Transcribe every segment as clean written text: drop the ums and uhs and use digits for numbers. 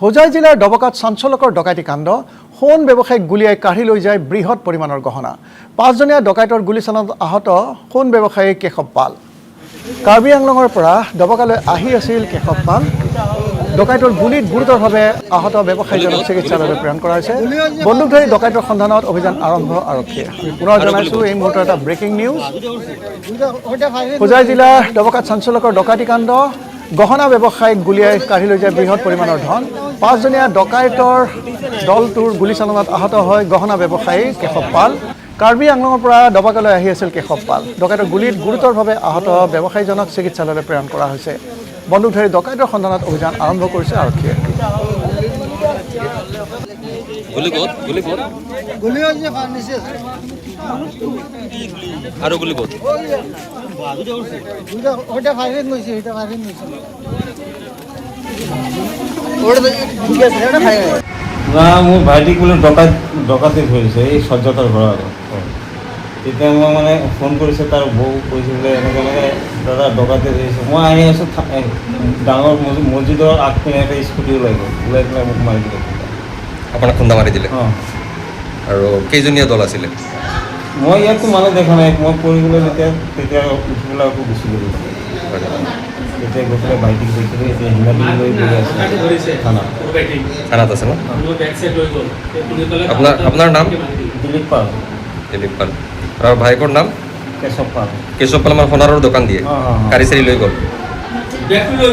হোজাই জিলাৰ ডবকাত চাঞ্চলকৰ ডকাইতি কাণ্ড সোণ ব্যৱসায়িক গুলিয়াই কাঢ়ি লৈ যায় বৃহৎ পৰিমাণৰ গহনা। 5জনীয়া ডকাইতৰ গুলীচালনাত আহত সোণ ব্যৱসায়ী কেশৱ পাল। কাৰ্বি আংলঙৰ পৰা ডবকালৈ আহি আছিল কেশৱ পাল। ডকাইতৰ গুলীত গুৰুতৰভাৱে আহত ব্যৱসায়ীজনক চিকিৎসালয়লৈ প্ৰেৰণ কৰা হৈছে। বন্দুকধাৰী ডকাইতৰ সন্ধানত অভিযান আৰম্ভ আৰক্ষীয়ে। পুনৰ জনাইছোঁ এই মুহূৰ্তৰ এটা ব্ৰেকিং নিউজ। হোজাই জিলাৰ ডবকাত চাঞ্চলকৰ ডকাইতি কাণ্ড গহনা ব্যৱসায়িক গুলিয়াই কাঢ়ি লৈ যায় বৃহৎ পৰিমাণৰ ধন। 5জনীয়া ডকাইতৰ দলটোৰ গুলীচালনাত আহত হয় গহনা ব্যৱসায়ী কেশৱ পাল। কাৰ্বি আংলঙৰ পৰা ডবকালৈ আহি আছিল কেশৱ পাল। ডকাইতৰ গুলীত গুৰুতৰভাৱে আহত ব্যৱসায়ীজনক চিকিৎসালয়লৈ প্ৰেৰণ কৰা হৈছে। বন্দুকধাৰী ডকাইতৰ সন্ধানত অভিযান আৰম্ভ কৰিছে আৰক্ষীয়ে। মোৰ ভাইটিক বোলে ডকাইতি ধৰিছে এই সজ্জতাৰ ঘৰৰ। তেতিয়া মই মানে ফোন কৰিছে, তাৰ বৌ কৈছে বোলে এনেকৈ দাদা ডকাইতি ধৰিছে। মই আহি আছোঁ, ডাঙৰ মছজিদৰ আগপিনে এটা স্কুটি ওলাই পেলাই মোক মাৰি দিলে। আপোনাক খুন্দা মাৰি দিলে? অঁ। আৰু কেইজনীয়া দল আছিলে? মই ইয়াততো মানুহ দেখা নাই। মই পৰিবলৈ তেতিয়া উঠিবলৈ আকৌ গুচি গ'লোঁ। তেতিয়া গৈ পেলাই ভাইটিক দেখিলোঁ, এতিয়া হিমাদ্ৰী লৈ গৈ আছে থানাত আছে ন? আপোনাৰ নাম? দিলীপ পাল। দিলীপ পাল। আৰু ভাইকৰ নাম? কেশৱ পাল। কেশৱ পাল আমাৰ সোণাৰৰ দোকান দিয়ে, কাঢ়ি চাৰি লৈ গ'ল।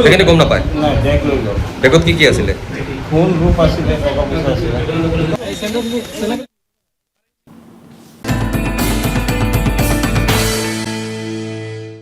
সেইখিনি গম নাপায়? নাই, বেগ লৈ গ'ল। বেগত কি আছিলে? সোণ ৰূপ আছিলে, টকা পইচা আছিলে।